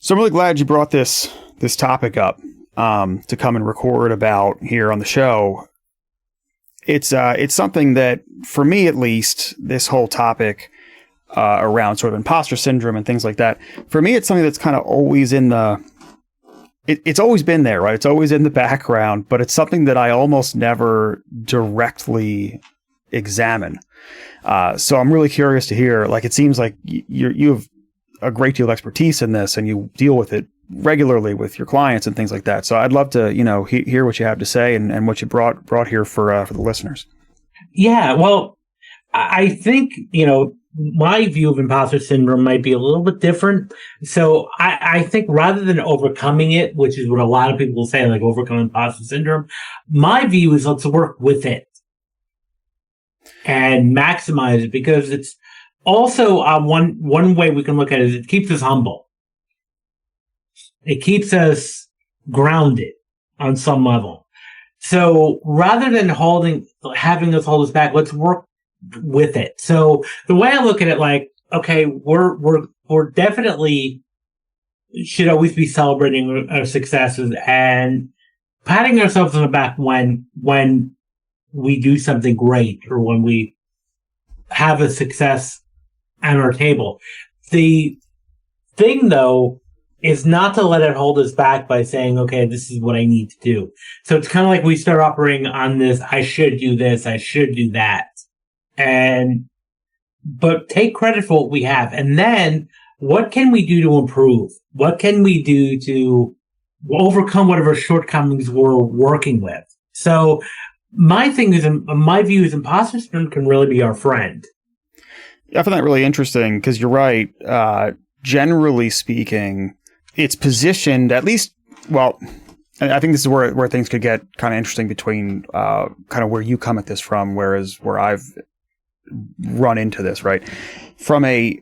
So I'm really glad you brought this topic up to come and record about here on the show. It's something that, for me at least, this whole topic around sort of imposter syndrome and things like that, for me, it's something that's kind of always it's always been there, right? It's always in the background, but it's something that I almost never directly examine. So I'm really curious to hear, like, it seems like you have a great deal of expertise in this and you deal with it regularly with your clients and things like that. So I'd love to, hear what you have to say and what you brought here for the listeners. Yeah, well, I think, my view of imposter syndrome might be a little bit different. So I think rather than overcoming it, which is what a lot of people say, like overcome imposter syndrome, my view is let's work with it and maximize it, because it's also one way we can look at it is it keeps us humble. It keeps us grounded on some level. So rather than having us hold us back, let's work with it. So the way I look at it, like, okay, we're definitely should always be celebrating our successes and patting ourselves on the back when we do something great or when we have a success at our table. The thing, though, is not to let it hold us back by saying, okay, this is what I need to do. So it's kind of like we start operating on this, I should do this, I should do that. But take credit for what we have. And then what can we do to improve? What can we do to overcome whatever shortcomings we're working with? So my view is imposter syndrome can really be our friend. I find that really interesting because you're right. Generally speaking, it's positioned at least, well, I think this is where things could get kind of interesting between kind of where you come at this from, whereas where I've run into this, right? From a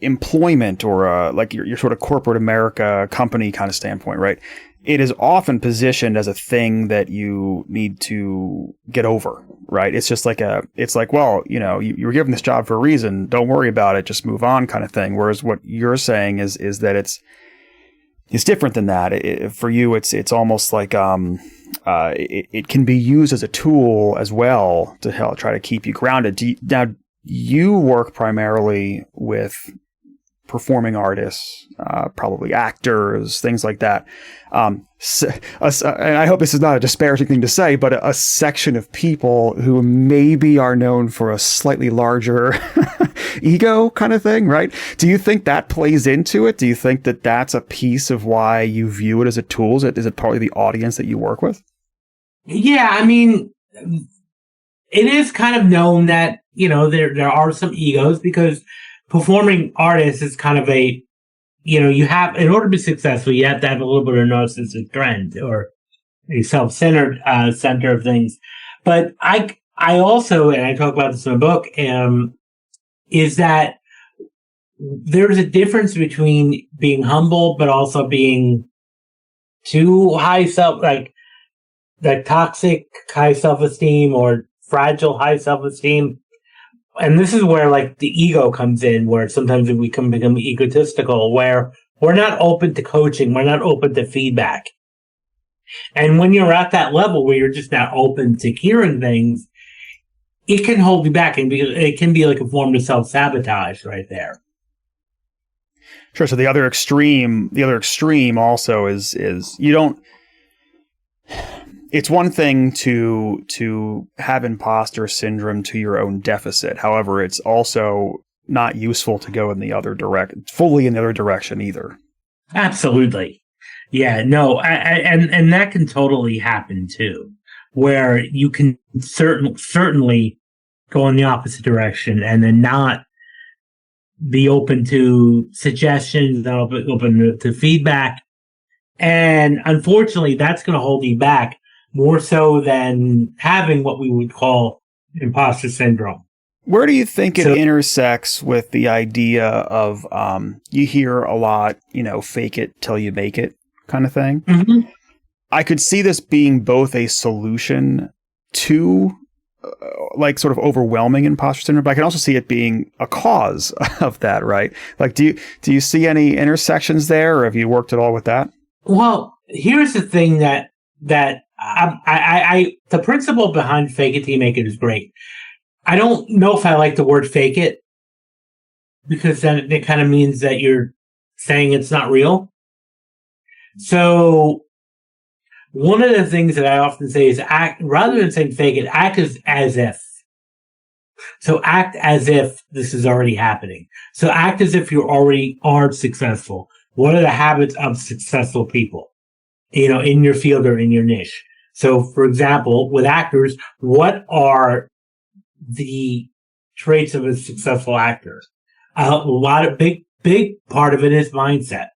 employment or like your sort of corporate America company kind of standpoint, right? It is often positioned as a thing that you need to get over, right? It's just like well, you were given this job for a reason. Don't worry about it. Just move on, kind of thing. Whereas what you're saying is that it's different than that. For you, it's almost like it can be used as a tool as well to help try to keep you grounded. Now, you work primarily with performing artists, probably actors, things like that. And I hope this is not a disparaging thing to say, but a section of people who maybe are known for a slightly larger ego kind of thing, right? Do you think that plays into it? Do you think that that's a piece of why you view it as a tool? Is it partly the audience that you work with? Yeah, I mean, it is kind of known that, there are some egos, because performing artists is kind of you have, in order to be successful, you have to have a little bit of a narcissistic trend or a self-centered center of things. But I also, and I talk about this in the book, is that there's a difference between being humble, but also being too high like toxic high self-esteem or fragile high self-esteem. And this is where, like, the ego comes in, where sometimes we can become egotistical, where we're not open to coaching, we're not open to feedback. And when you're at that level where you're just not open to hearing things, it can hold you back, and it can be like a form of self-sabotage right there. Sure. So the other extreme also is you don't. It's one thing to have imposter syndrome to your own deficit. However, it's also not useful to go fully in the other direction either. Absolutely. Yeah, no, and that can totally happen too, where you can certainly go in the opposite direction and then not be open to suggestions, not open to feedback. And unfortunately, that's going to hold you back more so than having what we would call imposter syndrome. Where do you think it intersects with the idea of, you hear a lot, fake it till you make it kind of thing? Mm-hmm. I could see this being both a solution to like sort of overwhelming imposter syndrome, but I can also see it being a cause of that, right? Like, do you see any intersections there, or have you worked at all with that? Well, here's the thing that the principle behind fake it till you make it is great. I don't know if I like the word fake it, because then it kind of means that you're saying it's not real. So one of the things that I often say is act, rather than saying fake it, act as if. So act as if this is already happening. So act as if you already are successful. What are the habits of successful people, in your field or in your niche? So, for example, with actors, what are the traits of a successful actor? A lot of big part of it is mindset.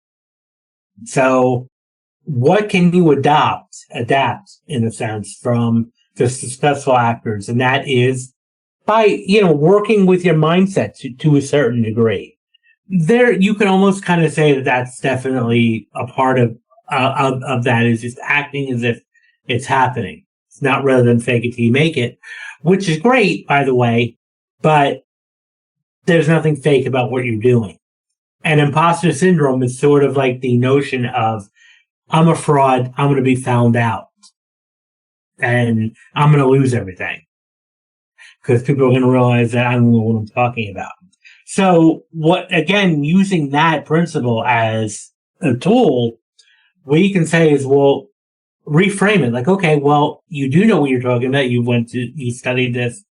So what can you adapt in a sense from the successful actors? And that is by, working with your mindset to a certain degree. There, you can almost kind of say that that's definitely a part of that, is just acting as if it's happening. It's not rather than fake it till you make it, which is great, by the way, but there's nothing fake about what you're doing. And imposter syndrome is sort of like the notion of, I'm a fraud, I'm going to be found out, and I'm going to lose everything, because people are going to realize that I don't know what I'm talking about. So using that principle as a tool, what you can say is, well, reframe it. Like, okay, well, you do know what you're talking about. You studied this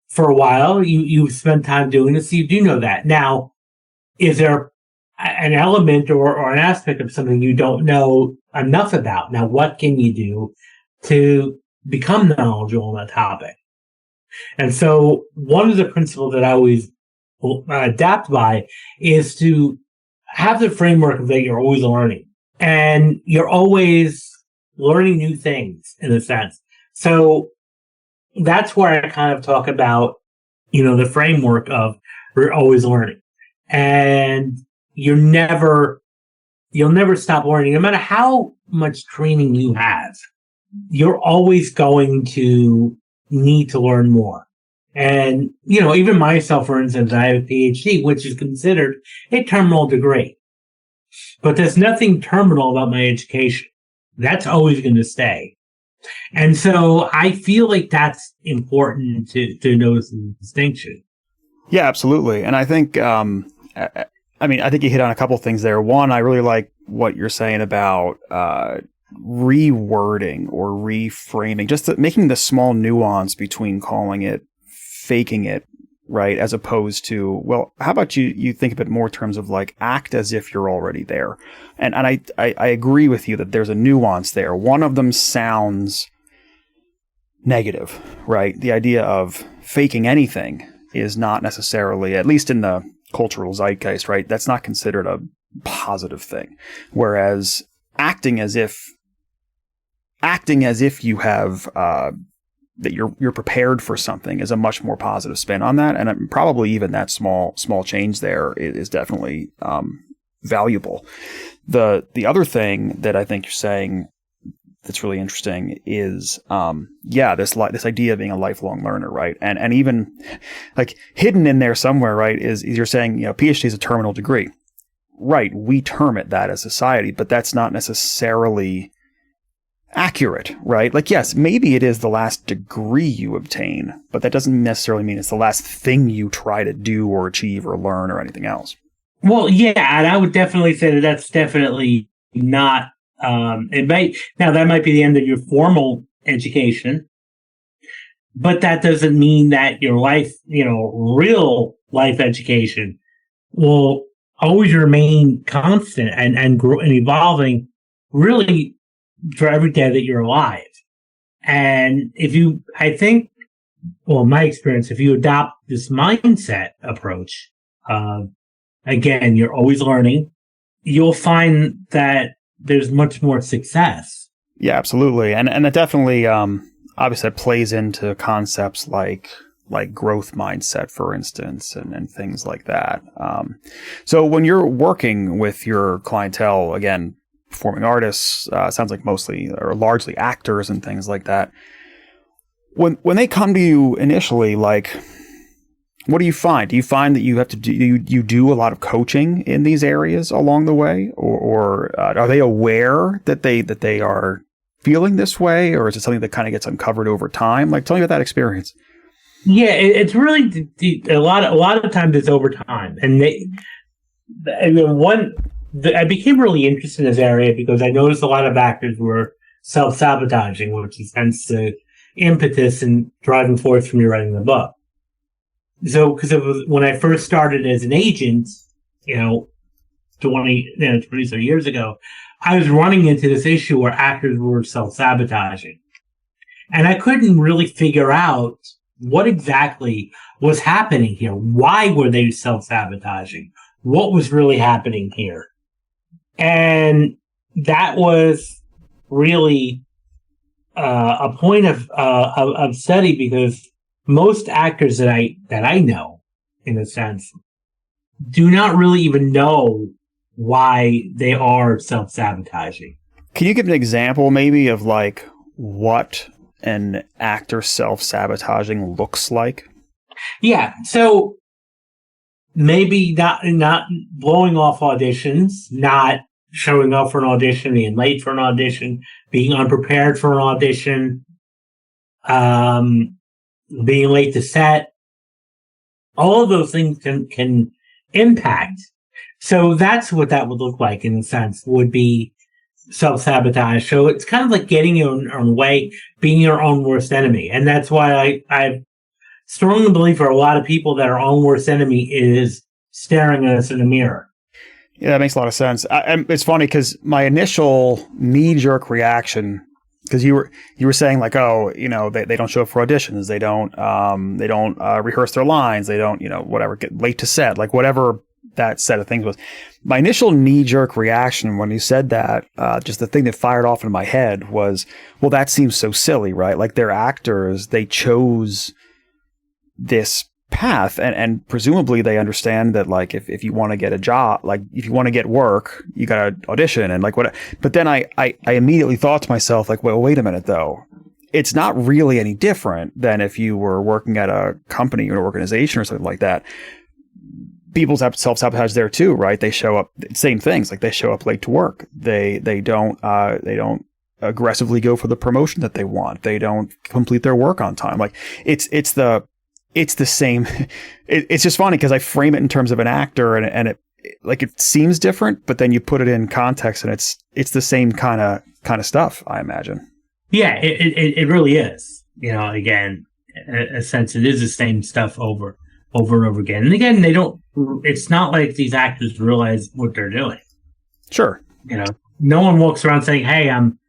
for a while. You've spent time doing this. So you do know that. Now, is there an element or an aspect of something you don't know enough about? Now, what can you do to become knowledgeable on that topic? And so one of the principles that I always adapt by is to have the framework that you're always learning, and you're always learning new things in a sense. So that's where I kind of talk about, the framework of we're always learning, and you'll never stop learning. No matter how much training you have, you're always going to need to learn more. And, even myself, for instance, I have a PhD, which is considered a terminal degree. But there's nothing terminal about my education. That's always going to stay. And so I feel like that's important to notice the distinction. Yeah, absolutely. And I think, I think you hit on a couple things there. One, I really like what you're saying about rewording or reframing, just making the small nuance between calling it faking it, right, as opposed to, well, how about you think of it more in terms of like act as if you're already there. And I agree with you that there's a nuance there. One of them sounds negative, right? The idea of faking anything is not necessarily, at least in the cultural zeitgeist, right? That's not considered a positive thing. Whereas acting as if you have that you're prepared for something is a much more positive spin on that, and probably even that small change there is definitely valuable. The other thing that I think you're saying that's really interesting is this idea of being a lifelong learner, right? And even like hidden in there somewhere, right, is you're saying, PhD is a terminal degree. Right, we term it that as society, but that's not necessarily accurate, right? Like, yes, maybe it is the last degree you obtain, but that doesn't necessarily mean it's the last thing you try to do or achieve or learn or anything else. Well, yeah, and I would definitely say that that's definitely not, that might be the end of your formal education, but that doesn't mean that your life, real life education will always remain constant and grow and evolving really for every day that you're alive. And my experience, if you adopt this mindset approach, again, you're always learning, you'll find that there's much more success. Yeah, absolutely. And it definitely, obviously that plays into concepts like growth mindset, for instance, and things like that. So when you're working with your clientele, again, performing artists, sounds like mostly or largely actors and things like that, when they come to you initially, like, what do you find? Do you find that you have to do you do a lot of coaching in these areas along the way, or are they aware that they are feeling this way, or is it something that kind of gets uncovered over time? Like, tell me about that experience. Yeah, it's really a lot of times it's over time, and I became really interested in this area because I noticed a lot of actors were self-sabotaging, which is hence the impetus and driving force from you writing the book. So, because it was when I first started as an agent, 20 years ago, I was running into this issue where actors were self-sabotaging. And I couldn't really figure out what exactly was happening here. Why were they self-sabotaging? What was really happening here? And that was really a point of study, because most actors that I know, in a sense, do not really even know why they are self-sabotaging. Can you give an example maybe of like what an actor self-sabotaging looks like? Yeah, so maybe not blowing off auditions, not showing up for an audition, being late for an audition, being unprepared for an audition, being late to set. All of those things can impact. So that's what that would look like, in a sense, would be self-sabotage. So it's kind of like getting your own way, being your own worst enemy. And that's why I strongly believe for a lot of people that our own worst enemy is staring at us in the mirror. Yeah, that makes a lot of sense. It's funny because my initial knee-jerk reaction, because you were saying like, oh, they don't show up for auditions, they don't rehearse their lines, they don't whatever, get late to set, like whatever that set of things was. My initial knee-jerk reaction when you said that, just the thing that fired off in my head was, well, that seems so silly, right? Like, they're actors, they chose this path, and presumably they understand that, like, if you want to get a job, like if you want to get work, you got to audition and like what. But then I immediately thought to myself, like, well, wait a minute though. It's not really any different than if you were working at a company or an organization or something like that. People have self-sabotage there too, right? They show up, same things, like they show up late to work. They don't aggressively go for the promotion that they want. They don't complete their work on time. Like it's the same. It's just funny because I frame it in terms of an actor, and it seems different, but then you put it in context and it's the same kind of stuff, I imagine. Yeah, it really is. Again, in a sense, it is the same stuff over and over again. And again, it's not like these actors realize what they're doing. Sure. No one walks around saying, hey, I'm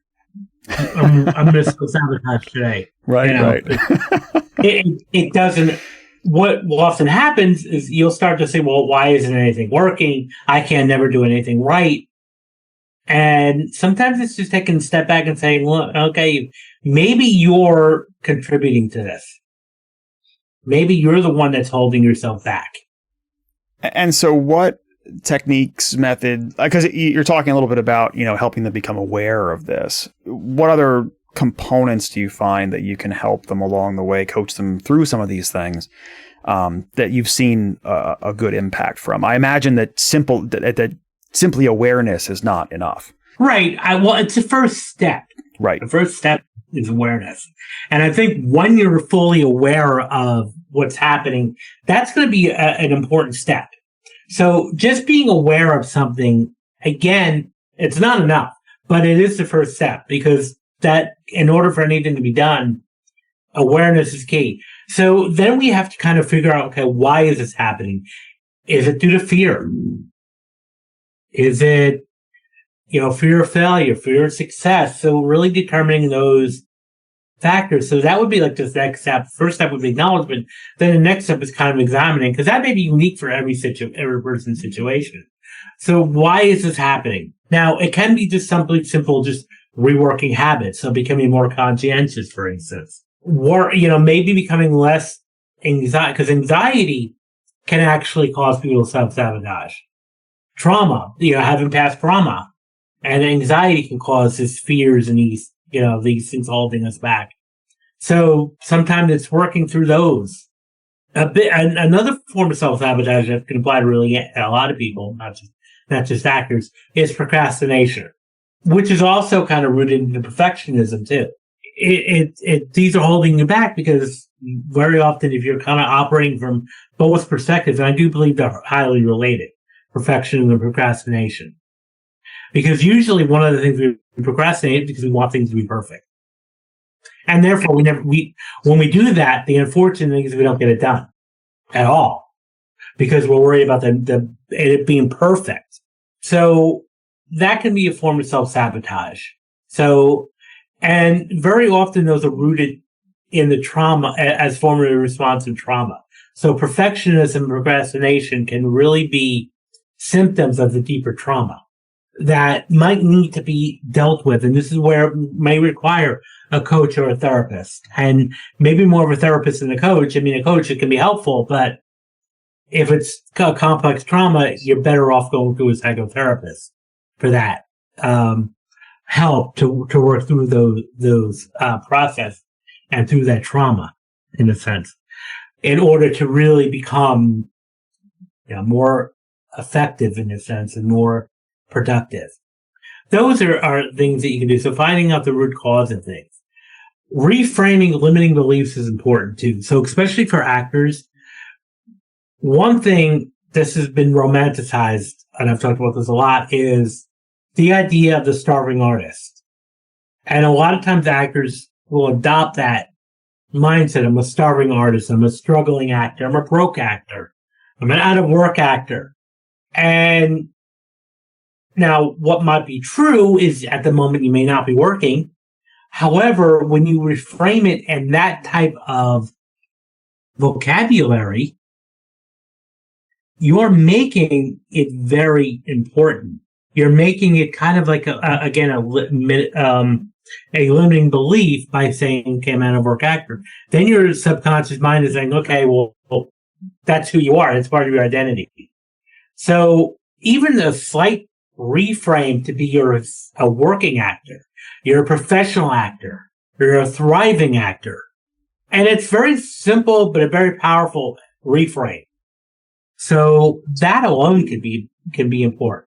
going to self-sabotage today. Right, right. It doesn't. What often happens is you'll start to say, well, why isn't anything working? I can never do anything right. And sometimes it's just taking a step back and saying, look, okay, maybe you're contributing to this. Maybe you're the one that's holding yourself back. And so what techniques, method, because you're talking a little bit about, helping them become aware of this. What other components do you find that you can help them along the way, coach them through some of these things that you've seen a good impact from? I imagine that simply awareness is not enough. Right. Well, it's the first step. Right. The first step is awareness. And I think when you're fully aware of what's happening, that's going to be an important step. So just being aware of something, again, it's not enough, but it is the first step, because that in order for anything to be done, awareness is key. So then we have to kind of figure out, okay, why is this happening? Is it due to fear? Is it, fear of failure, fear of success? So really determining those factors. So that would be like the next step. First step would be acknowledgement. Then the next step is kind of examining, because that may be unique for every person's situation. So why is this happening? Now, it can be just something simple, just reworking habits. So becoming more conscientious, for instance, or, maybe becoming less anxiety, because anxiety can actually cause people to self-sabotage. Trauma, having past trauma, and anxiety can cause these fears and these things holding us back. So sometimes it's working through those. Another form of self-sabotage that can apply to really a lot of people, not just actors, is procrastination, which is also kind of rooted into perfectionism too. These are holding you back because very often if you're kind of operating from both perspectives, and I do believe they're highly related, perfectionism and procrastination. Because usually one of the things we procrastinate is because we want things to be perfect. And therefore when we do that, the unfortunate thing is we don't get it done at all because we're worried about it being perfect. So that can be a form of self-sabotage. So, and very often those are rooted in the trauma as form of response to trauma. So perfectionism and procrastination can really be symptoms of the deeper trauma that might need to be dealt with. And this is where it may require a coach or a therapist, and maybe more of a therapist than a coach. I mean, a coach, it can be helpful, but if it's a complex trauma, you're better off going to a psychotherapist for that help to work through those process and through that trauma, in a sense, in order to really become more effective, in a sense, and more productive. Those are things that you can do. So finding out the root cause of things. Reframing limiting beliefs is important too. So especially for actors, one thing this has been romanticized, and I've talked about this a lot, is the idea of the starving artist. And a lot of times actors will adopt that mindset. I'm a starving artist. I'm a struggling actor. I'm a broke actor. I'm an out of work actor. And now what might be true is at the moment you may not be working. However, when you reframe it in that type of vocabulary, you're making it very important. You're making it kind of like a limiting belief by saying, okay, I'm an out of work actor. Then your subconscious mind is saying, okay, well, that's who you are. It's part of your identity. So even a slight reframe to be you're a working actor, you're a professional actor, you're a thriving actor. And it's very simple, but a very powerful reframe. So that alone can be important.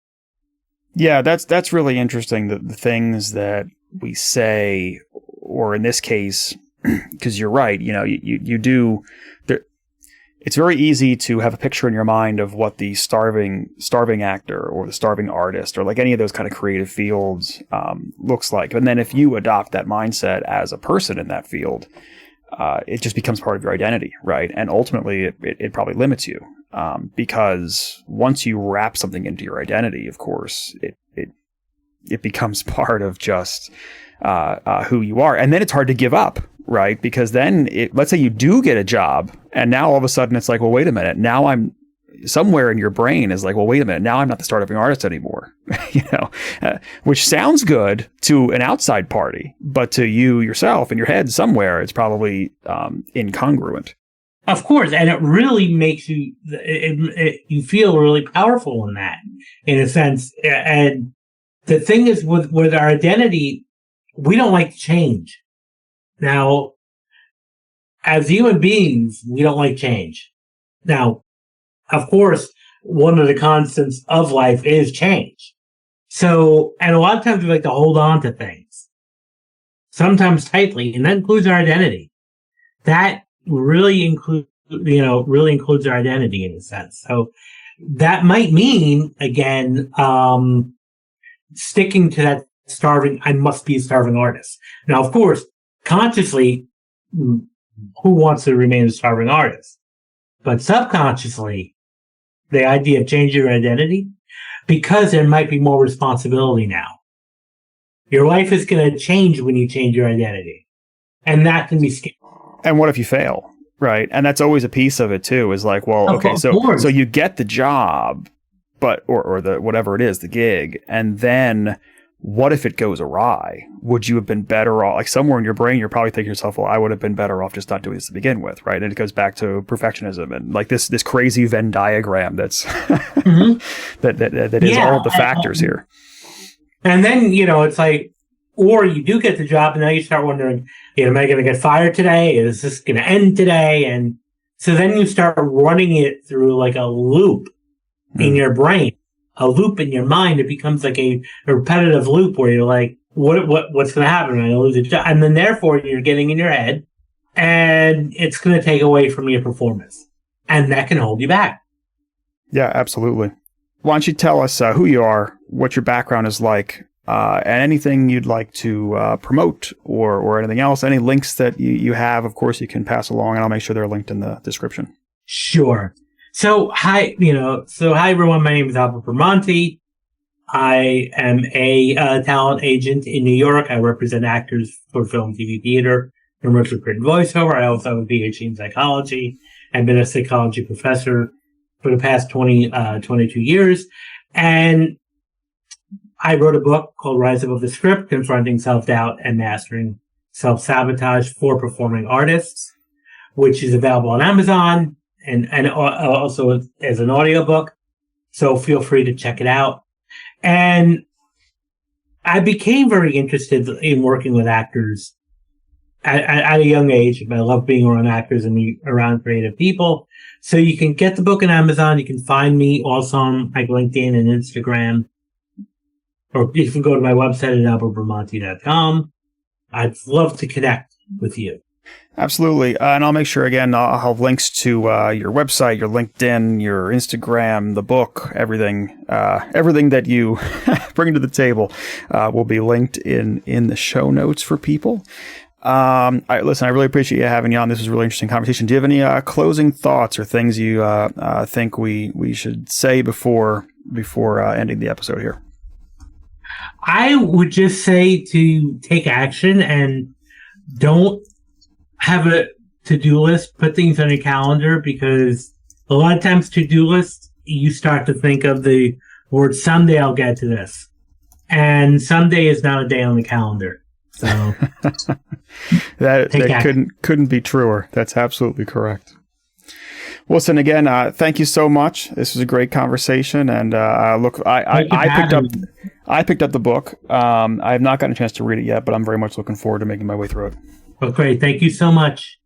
Yeah, that's really interesting. The things that we say, or in this case, because you're right, you do. It's very easy to have a picture in your mind of what the starving actor or the starving artist or like any of those kind of creative fields looks like. And then if you adopt that mindset as a person in that field, it just becomes part of your identity, right? And ultimately, it probably limits you because once you wrap something into your identity, of course, it becomes part of just who you are. And then it's hard to give up, right? Because then let's say you do get a job and now all of a sudden it's like, well, wait a minute. Now I'm somewhere in your brain is like, well, wait a minute. Now I'm not the starving artist anymore, which sounds good to an outside party, but to you yourself in your head somewhere, it's probably incongruent. Of course. And it really makes you, you feel really powerful in that, in a sense. And the thing is with our identity, we don't like change. Now, as human beings, we don't like change. Now, of course, one of the constants of life is change. So, and a lot of times we like to hold on to things, sometimes tightly, and that includes our identity. That really includes our identity in a sense. So that might mean, again, sticking to that I must be a starving artist. Now, of course, consciously, who wants to remain a starving artist? But subconsciously, the idea of changing your identity, because there might be more responsibility now. Your life is going to change when you change your identity. And that can be scary. And what if you fail? Right. And that's always a piece of it too, is like, well, okay, so you get the job, but, or the, whatever it is, the gig. And then what if it goes awry? Would you have been better off? Like somewhere in your brain, you're probably thinking to yourself, well, I would have been better off just not doing this to begin with. Right. And it goes back to perfectionism and like this crazy Venn diagram that's that is all of the factors here. And then, it's like, Or you do get the job, and now you start wondering, am I going to get fired today? Is this going to end today? And so then you start running it through like a loop in your brain, a loop in your mind. It becomes like a repetitive loop where you're like, what's going to happen? I lose a job. And then therefore you're getting in your head, and it's going to take away from your performance, and that can hold you back. Yeah, absolutely. Why don't you tell us who you are, what your background is like, and anything you'd like to promote or anything else, any links that you have, of course, you can pass along, and I'll make sure they're linked in the description. Sure. So, hi everyone. My name is Albert Bramante. I am a talent agent in New York. I represent actors for film, TV, theater, commercial, print, and voiceover. I also have a PhD in psychology. I've been a psychology professor for the past 22 years. And I wrote a book called Rise Above the Script, Confronting Self-Doubt and Mastering Self-Sabotage for Performing Artists, which is available on Amazon and also as an audiobook. So feel free to check it out. And I became very interested in working with actors at a young age. I love being around actors and around creative people. So you can get the book on Amazon. You can find me also on like LinkedIn and Instagram. Or you can go to my website at albertbramante.com. I'd love to connect with you. Absolutely. And I'll make sure, again, I'll have links to your website, your LinkedIn, your Instagram, the book, everything that you bring to the table will be linked in the show notes for people. Listen, I really appreciate you having you on. This was a really interesting conversation. Do you have any closing thoughts or things you think we should say before ending the episode here? I would just say to take action and don't have a to-do list. Put things on your calendar, because a lot of times to-do lists, you start to think of the word someday I'll get to this. And someday is not a day on the calendar. So that couldn't be truer. That's absolutely correct. Listen, again, thank you so much. This was a great conversation, and I picked up the book. I have not gotten a chance to read it yet, but I'm very much looking forward to making my way through it. Well, great. Thank you so much.